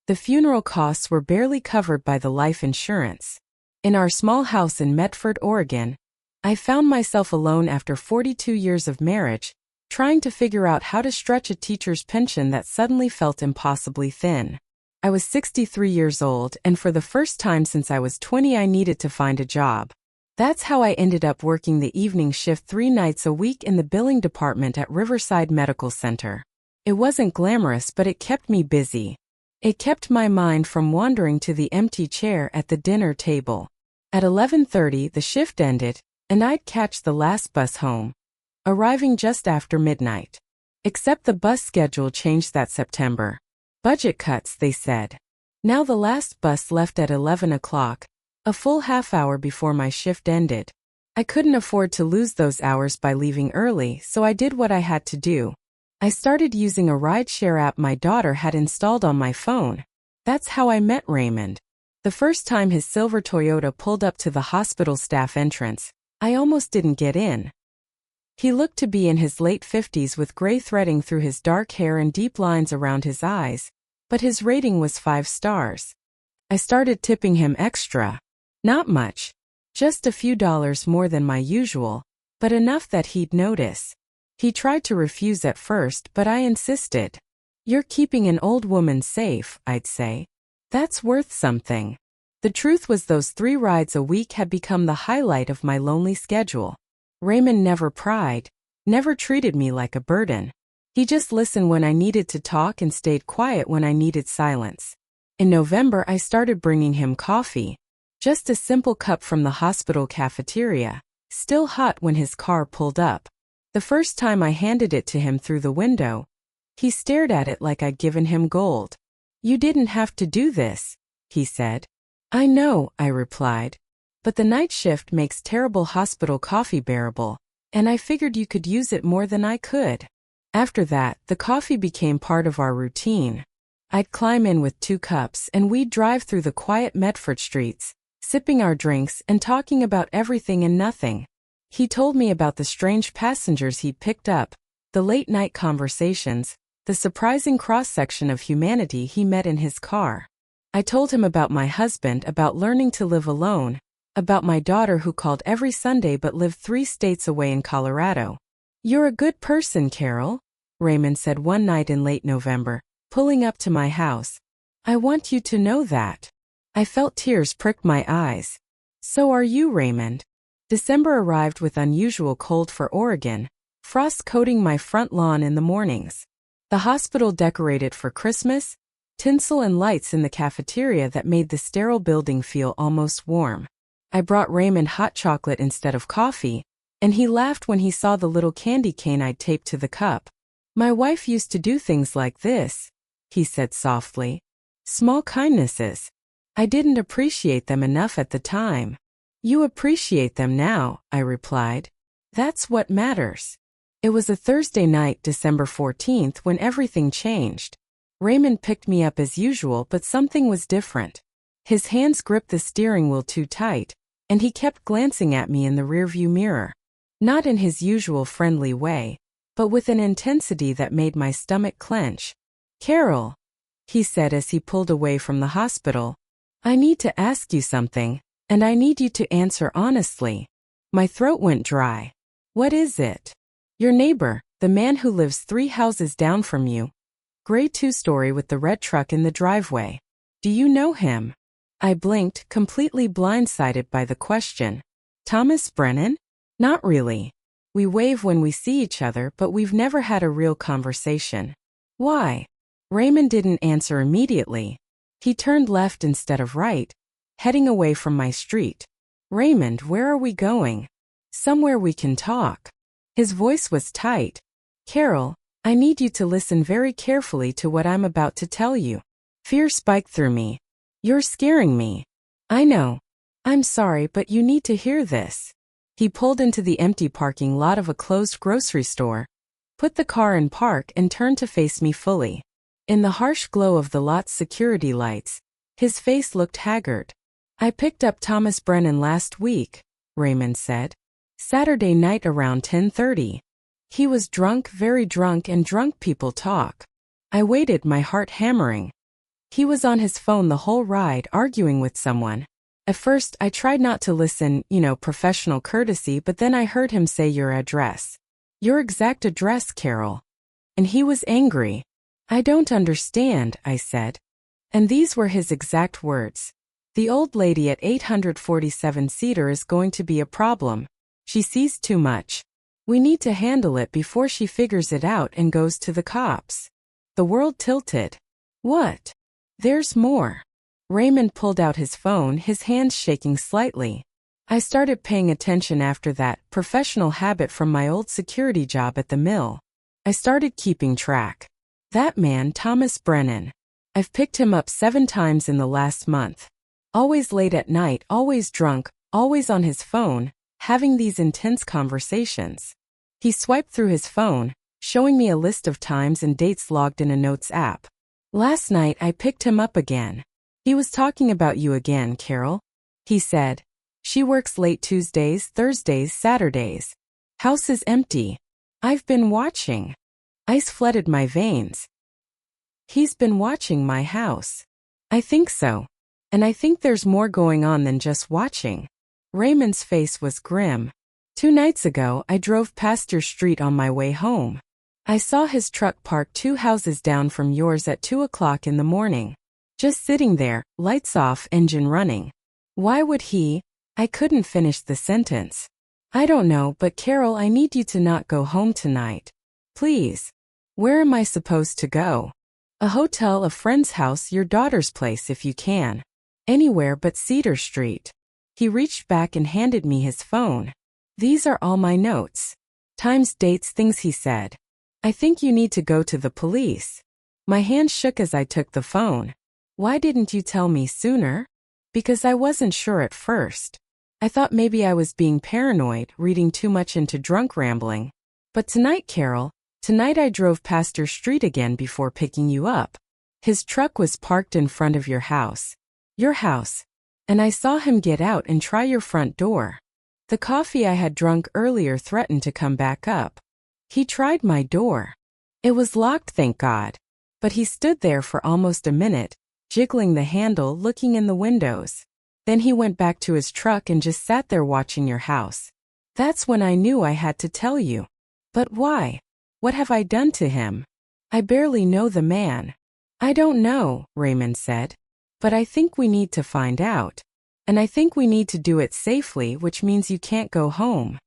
The funeral costs were barely covered by the life insurance. In our small house in Medford, Oregon, I found myself alone after 42 years of marriage, trying to figure out how to stretch a teacher's pension that suddenly felt impossibly thin. I was 63 years old, and for the first time since I was 20 I needed to find a job. That's how I ended up working the evening shift 3 nights a week in the billing department at Riverside Medical Center. It wasn't glamorous, but it kept me busy. It kept my mind from wandering to the empty chair at the dinner table. At 11:30 the shift ended, and I'd catch the last bus home, arriving just after midnight. Except the bus schedule changed that September. Budget cuts, they said. Now the last bus left at 11 o'clock, a full half hour before my shift ended. I couldn't afford to lose those hours by leaving early, so I did what I had to do. I started using a rideshare app my daughter had installed on my phone. That's how I met Raymond. The first time his silver Toyota pulled up to the hospital staff entrance, I almost didn't get in. He looked to be in his late 50s with gray threading through his dark hair and deep lines around his eyes, but his rating was 5 stars. I started tipping him extra. Not much, just a few dollars more than my usual, but enough that he'd notice. He tried to refuse at first, but I insisted. "You're keeping an old woman safe," I'd say. "That's worth something." The truth was those 3 rides a week had become the highlight of my lonely schedule. Raymond never pried, never treated me like a burden. He just listened when I needed to talk and stayed quiet when I needed silence. In November I started bringing him coffee. Just a simple cup from the hospital cafeteria, still hot when his car pulled up. The first time I handed it to him through the window, he stared at it like I'd given him gold. "You didn't have to do this," he said. "I know," I replied, "but the night shift makes terrible hospital coffee bearable, and I figured you could use it more than I could." After that, the coffee became part of our routine. I'd climb in with 2 cups and we'd drive through the quiet Medford streets, sipping our drinks and talking about everything and nothing. He told me about the strange passengers he'd picked up, the late-night conversations, the surprising cross-section of humanity he met in his car. I told him about my husband, about learning to live alone, about my daughter who called every Sunday but lived 3 states away in Colorado. "You're a good person, Carol," Raymond said one night in late November, pulling up to my house. "I want you to know that." I felt tears prick my eyes. "So are you, Raymond." December arrived with unusual cold for Oregon, frost coating my front lawn in the mornings. The hospital decorated for Christmas, tinsel and lights in the cafeteria that made the sterile building feel almost warm. I brought Raymond hot chocolate instead of coffee, and he laughed when he saw the little candy cane I'd taped to the cup. "My wife used to do things like this," he said softly. "Small kindnesses. I didn't appreciate them enough at the time." "You appreciate them now," I replied. "That's what matters." It was a Thursday night, December 14th, when everything changed. Raymond picked me up as usual, but something was different. His hands gripped the steering wheel too tight, and he kept glancing at me in the rearview mirror. Not in his usual friendly way, but with an intensity that made my stomach clench. "Carol," he said as he pulled away from the hospital, "I need to ask you something, and I need you to answer honestly." My throat went dry. "What is it?" "Your neighbor, the man who lives 3 houses down from you. Gray 2-story with the red truck in the driveway. Do you know him?" I blinked, completely blindsided by the question. "Thomas Brennan?" "Not really. We wave when we see each other, but we've never had a real conversation." "Why?" Raymond didn't answer immediately. He turned left instead of right, heading away from my street. "Raymond, where are we going?" "Somewhere we can talk." His voice was tight. "Carol, I need you to listen very carefully to what I'm about to tell you." Fear spiked through me. "You're scaring me." "I know. I'm sorry, but you need to hear this." He pulled into the empty parking lot of a closed grocery store, put the car in park and turned to face me fully. In the harsh glow of the lot's security lights, his face looked haggard. "I picked up Thomas Brennan last week," Raymond said. "Saturday night around 10:30. He was drunk, very drunk, and drunk people talk." I waited, my heart hammering. He was on his phone the whole ride arguing with someone. At first, I tried not to listen, professional courtesy, but then I heard him say your address. Your exact address, Carol. And he was angry. I don't understand, I said. And these were his exact words. The old lady at 847 Cedar is going to be a problem. She sees too much. We need to handle it before she figures it out and goes to the cops. The world tilted. What? There's more. Raymond pulled out his phone, his hands shaking slightly. I started paying attention after that, professional habit from my old security job at the mill. I started keeping track. That man, Thomas Brennan. I've picked him up 7 times in the last month. Always late at night, always drunk, always on his phone, having these intense conversations. He swiped through his phone, showing me a list of times and dates logged in a notes app. Last night I picked him up again. He was talking about you again, Carol. He said, she works late Tuesdays, Thursdays, Saturdays. House is empty. I've been watching. Ice flooded my veins. He's been watching my house. I think so. And I think there's more going on than just watching. Raymond's face was grim. 2 nights ago, I drove past your street on my way home. I saw his truck parked 2 houses down from yours at 2 o'clock in the morning. Just sitting there, lights off, engine running. Why would he? I couldn't finish the sentence. I don't know, but Carol, I need you to not go home tonight. Please. Where am I supposed to go? A hotel, a friend's house, your daughter's place if you can. Anywhere but Cedar Street. He reached back and handed me his phone. These are all my notes. Times, dates, things he said. I think you need to go to the police. My hand shook as I took the phone. Why didn't you tell me sooner? Because I wasn't sure at first. I thought maybe I was being paranoid, reading too much into drunk rambling. But tonight, Carol, tonight I drove past your street again before picking you up. His truck was parked in front of your house. Your house. And I saw him get out and try your front door. The coffee I had drunk earlier threatened to come back up. He tried my door. It was locked, thank God. But he stood there for almost a minute, jiggling the handle, looking in the windows. Then he went back to his truck and just sat there watching your house. That's when I knew I had to tell you. But why? What have I done to him? I barely know the man. I don't know, Raymond said. But I think we need to find out. And I think we need to do it safely, which means you can't go home.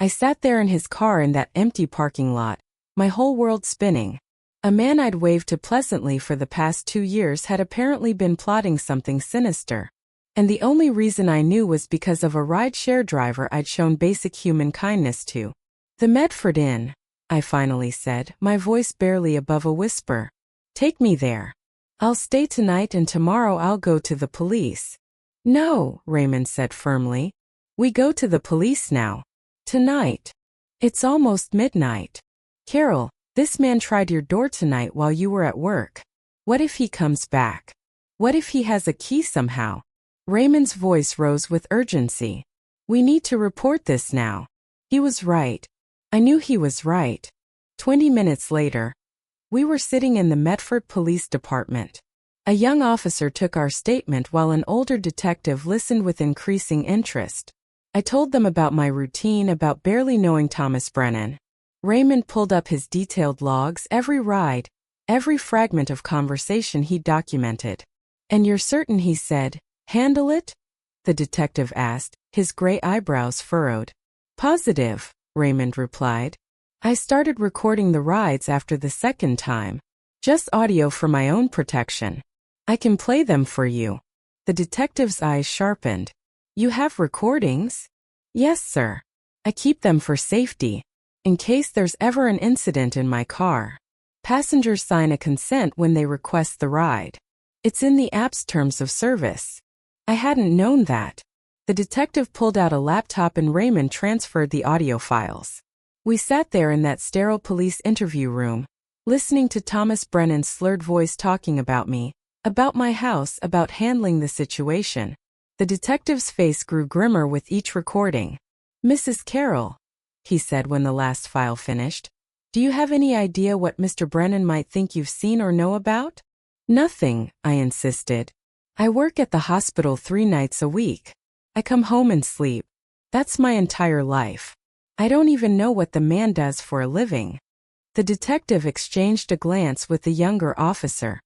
I sat there in his car in that empty parking lot, my whole world spinning. A man I'd waved to pleasantly for the past 2 years had apparently been plotting something sinister. And the only reason I knew was because of a rideshare driver I'd shown basic human kindness to. The Medford Inn, I finally said, my voice barely above a whisper. Take me there. I'll stay tonight and tomorrow I'll go to the police. No, Raymond said firmly. We go to the police now. Tonight. It's almost midnight. Carol, this man tried your door tonight while you were at work. What if he comes back? What if he has a key somehow? Raymond's voice rose with urgency. We need to report this now. He was right. I knew he was right. 20 minutes later, we were sitting in the Medford Police Department. A young officer took our statement while an older detective listened with increasing interest. I told them about my routine, about barely knowing Thomas Brennan. Raymond pulled up his detailed logs, every ride, every fragment of conversation he documented. And you're certain, he said, handle it? The detective asked, his gray eyebrows furrowed. Positive, Raymond replied. I started recording the rides after the second time. Just audio for my own protection. I can play them for you. The detective's eyes sharpened. You have recordings? Yes, sir. I keep them for safety. In case there's ever an incident in my car. Passengers sign a consent when they request the ride. It's in the app's terms of service. I hadn't known that. The detective pulled out a laptop and Raymond transferred the audio files. We sat there in that sterile police interview room, listening to Thomas Brennan's slurred voice talking about me, about my house, about handling the situation. The detective's face grew grimmer with each recording. Mrs. Carroll, he said when the last file finished, do you have any idea what Mr. Brennan might think you've seen or know about? Nothing, I insisted. I work at the hospital 3 nights a week. I come home and sleep. That's my entire life. I don't even know what the man does for a living. The detective exchanged a glance with the younger officer.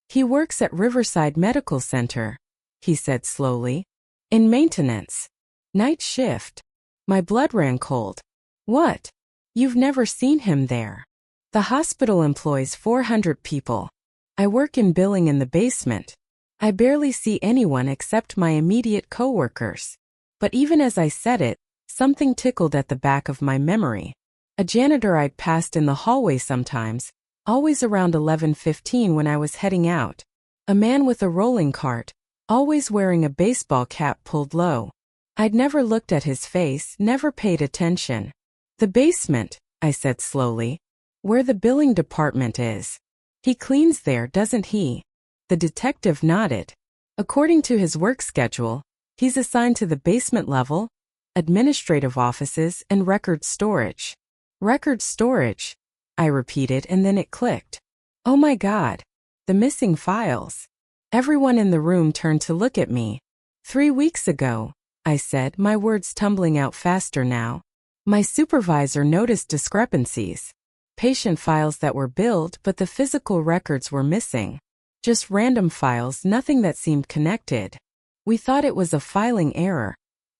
He works at Riverside Medical Center, he said slowly. In maintenance. Night shift. My blood ran cold. What? You've never seen him there. The hospital employs 400 people. I work in billing in the basement. I barely see anyone except my immediate coworkers. But even as I said it, something tickled at the back of my memory. A janitor I'd passed in the hallway sometimes, always around 11:15 when I was heading out. A man with a rolling cart, always wearing a baseball cap pulled low. I'd never looked at his face, never paid attention. The basement, I said slowly. Where the billing department is. He cleans there, doesn't he? The detective nodded. According to his work schedule, he's assigned to the basement level, administrative offices, and record storage. Record storage, I repeated, and then it clicked. Oh my God. The missing files. Everyone in the room turned to look at me. 3 weeks ago, I said, my words tumbling out faster now. My supervisor noticed discrepancies. Patient files that were billed, but the physical records were missing. Just random files, nothing that seemed connected. We thought it was a filing error,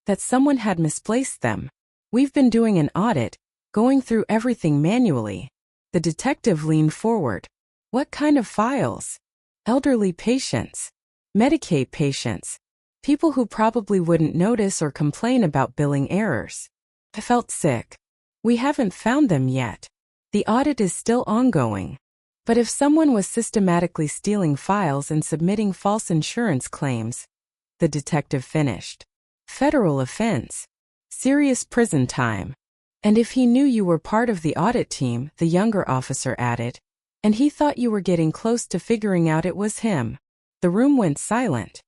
that someone had misplaced them. We've been doing an audit, going through everything manually. The detective leaned forward. What kind of files? Elderly patients. Medicaid patients. People who probably wouldn't notice or complain about billing errors. I felt sick. We haven't found them yet. The audit is still ongoing. But if someone was systematically stealing files and submitting false insurance claims, the detective finished. Federal offense. Serious prison time. And if he knew you were part of the audit team, the younger officer added, and he thought you were getting close to figuring out it was him. The room went silent.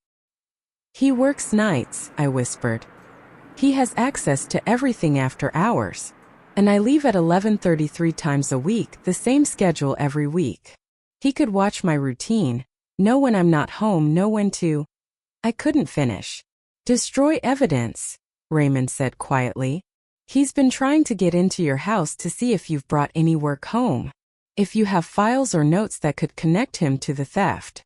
He works nights, I whispered. He has access to everything after hours. And I leave at 11:33 times a week, the same schedule every week. He could watch my routine, know when I'm not home, know when to. I couldn't finish. Destroy evidence, Raymond said quietly. He's been trying to get into your house to see if you've brought any work home. If you have files or notes that could connect him to the theft.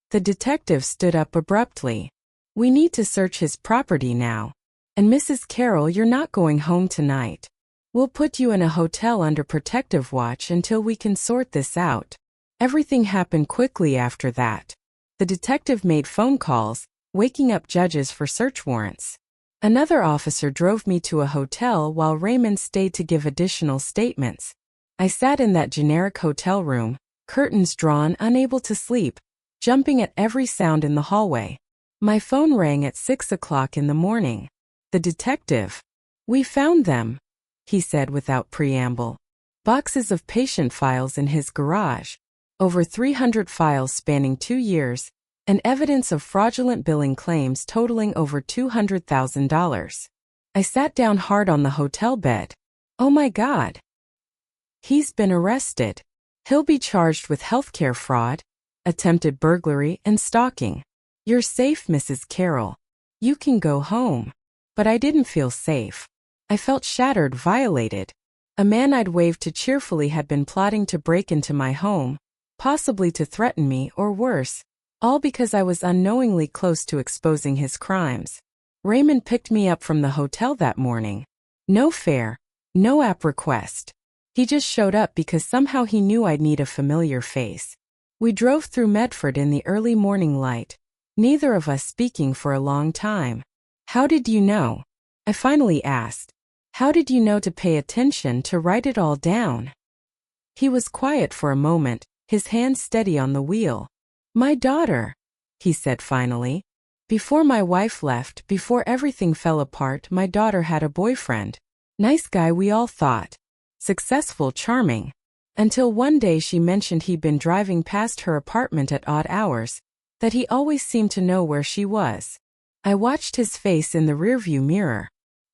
The detective stood up abruptly. We need to search his property now. And Mrs. Carroll, you're not going home tonight. We'll put you in a hotel under protective watch until we can sort this out. Everything happened quickly after that. The detective made phone calls, waking up judges for search warrants. Another officer drove me to a hotel while Raymond stayed to give additional statements. I sat in that generic hotel room, curtains drawn, unable to sleep, jumping at every sound in the hallway. My phone rang at 6 o'clock in the morning. The detective. We found them, he said without preamble. Boxes of patient files in his garage. Over 300 files spanning 2 years, and evidence of fraudulent billing claims totaling over $200,000. I sat down hard on the hotel bed. Oh my God. He's been arrested. He'll be charged with healthcare fraud, attempted burglary, and stalking. You're safe, Mrs. Carroll. You can go home. But I didn't feel safe. I felt shattered, violated. A man I'd waved to cheerfully had been plotting to break into my home, possibly to threaten me or worse, all because I was unknowingly close to exposing his crimes. Raymond picked me up from the hotel that morning. No fare, no app request. He just showed up because somehow he knew I'd need a familiar face. We drove through Medford in the early morning light, neither of us speaking for a long time. How did you know? I finally asked. How did you know to pay attention, to write it all down? He was quiet for a moment, his hand steady on the wheel. My daughter, he said finally. Before my wife left, before everything fell apart, my daughter had a boyfriend. Nice guy, we all thought. Successful, charming. Until one day she mentioned he'd been driving past her apartment at odd hours, that he always seemed to know where she was. I watched his face in the rearview mirror.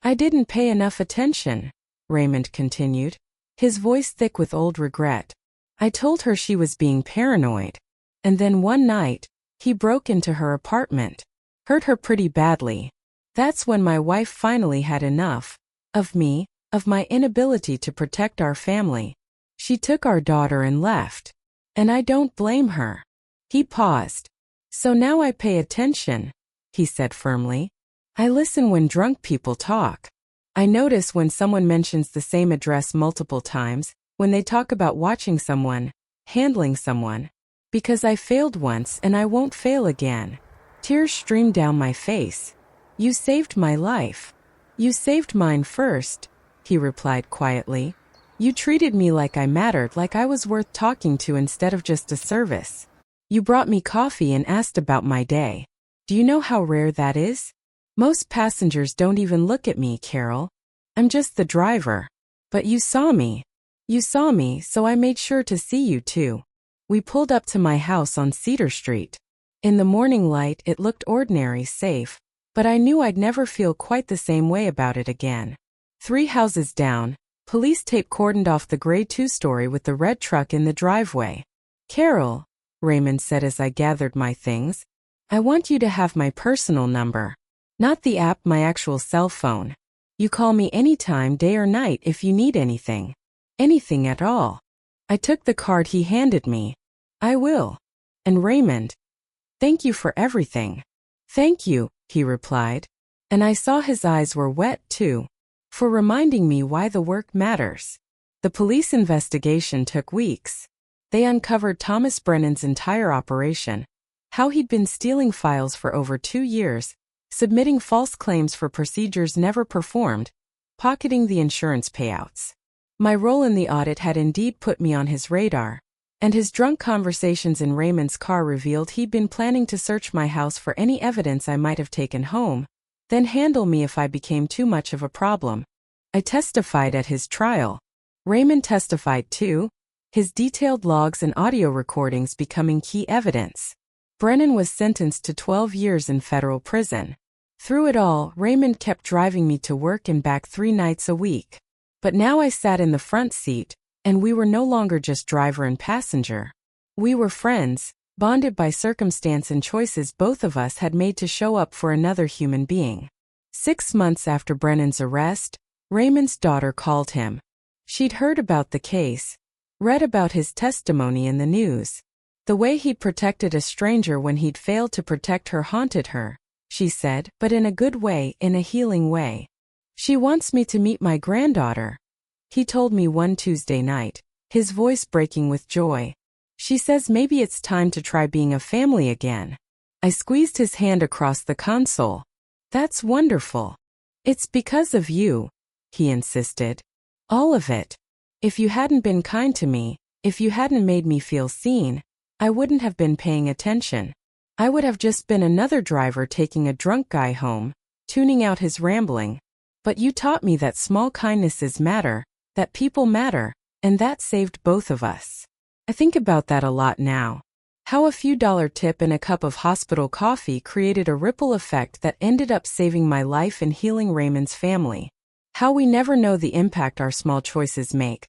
I didn't pay enough attention, Raymond continued, his voice thick with old regret. I told her she was being paranoid. And then one night, he broke into her apartment, hurt her pretty badly. That's when my wife finally had enough of me, of my inability to protect our family. She took our daughter and left. And I don't blame her. He paused. So now I pay attention, he said firmly. I listen when drunk people talk. I notice when someone mentions the same address multiple times, when they talk about watching someone, handling someone. Because I failed once and I won't fail again. Tears streamed down my face. You saved my life. You saved mine first, he replied quietly. You treated me like I mattered, like I was worth talking to instead of just a service. You brought me coffee and asked about my day. Do you know how rare that is? Most passengers don't even look at me, Carol. I'm just the driver. But you saw me. You saw me, so I made sure to see you too. We pulled up to my house on Cedar Street. In the morning light, it looked ordinary, safe, but I knew I'd never feel quite the same way about it again. 3 houses down, police tape cordoned off the gray 2-story with the red truck in the driveway. Carol, Raymond said as I gathered my things, I want you to have my personal number. Not the app, my actual cell phone. You call me anytime, day or night, if you need anything. Anything at all. I took the card he handed me. I will. And Raymond, thank you for everything. Thank you, he replied. And I saw his eyes were wet too. For reminding me why the work matters. The police investigation took weeks. They uncovered Thomas Brennan's entire operation. How he'd been stealing files for over 2 years, submitting false claims for procedures never performed, pocketing the insurance payouts. My role in the audit had indeed put me on his radar, and his drunk conversations in Raymond's car revealed he'd been planning to search my house for any evidence I might have taken home, then handle me if I became too much of a problem. I testified at his trial. Raymond testified too, his detailed logs and audio recordings becoming key evidence. Brennan was sentenced to 12 years in federal prison. Through it all, Raymond kept driving me to work and back 3 nights a week. But now I sat in the front seat, and we were no longer just driver and passenger. We were friends, bonded by circumstance and choices both of us had made to show up for another human being. 6 months after Brennan's arrest, Raymond's daughter called him. She'd heard about the case, read about his testimony in the news. The way he'd protected a stranger when he'd failed to protect her haunted her, she said, but in a good way, in a healing way. She wants me to meet my granddaughter, he told me one Tuesday night, his voice breaking with joy. She says maybe it's time to try being a family again. I squeezed his hand across the console. That's wonderful. It's because of you, he insisted. All of it. If you hadn't been kind to me, if you hadn't made me feel seen, I wouldn't have been paying attention. I would have just been another driver taking a drunk guy home, tuning out his rambling. But you taught me that small kindnesses matter, that people matter, and that saved both of us. I think about that a lot now. How a few dollar tip and a cup of hospital coffee created a ripple effect that ended up saving my life and healing Raymond's family. How we never know the impact our small choices make.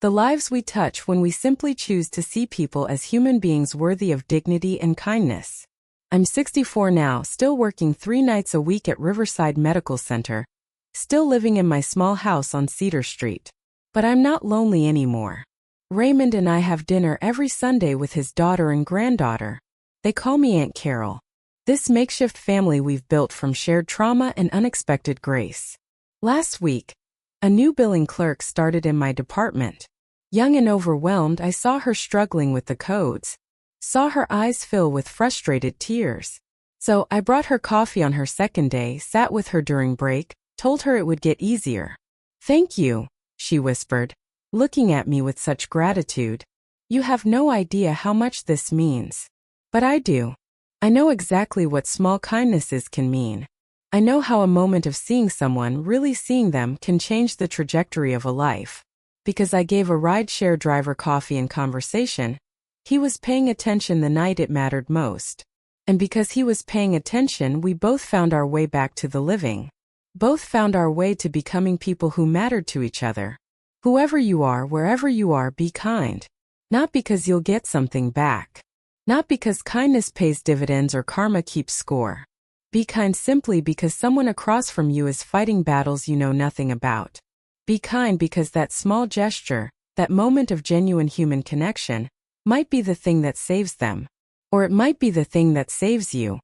The lives we touch when we simply choose to see people as human beings worthy of dignity and kindness. I'm 64 now, still working 3 nights a week at Riverside Medical Center, still living in my small house on Cedar Street. But I'm not lonely anymore. Raymond and I have dinner every Sunday with his daughter and granddaughter. They call me Aunt Carol. This makeshift family we've built from shared trauma and unexpected grace. Last week, a new billing clerk started in my department. Young and overwhelmed, I saw her struggling with the codes. Saw her eyes fill with frustrated tears. So I brought her coffee on her second day, sat with her during break, told her it would get easier. Thank you, she whispered, looking at me with such gratitude. You have no idea how much this means. But I do. I know exactly what small kindnesses can mean. I know how a moment of seeing someone, really seeing them, can change the trajectory of a life. Because I gave a rideshare driver coffee and conversation, he was paying attention the night it mattered most. And because he was paying attention, we both found our way back to the living. Both found our way to becoming people who mattered to each other. Whoever you are, wherever you are, be kind. Not because you'll get something back, Not because kindness pays dividends or karma keeps score. Be kind simply because someone across from you is fighting battles you know nothing about. Be kind because that small gesture, that moment of genuine human connection, might be the thing that saves them. Or it might be the thing that saves you.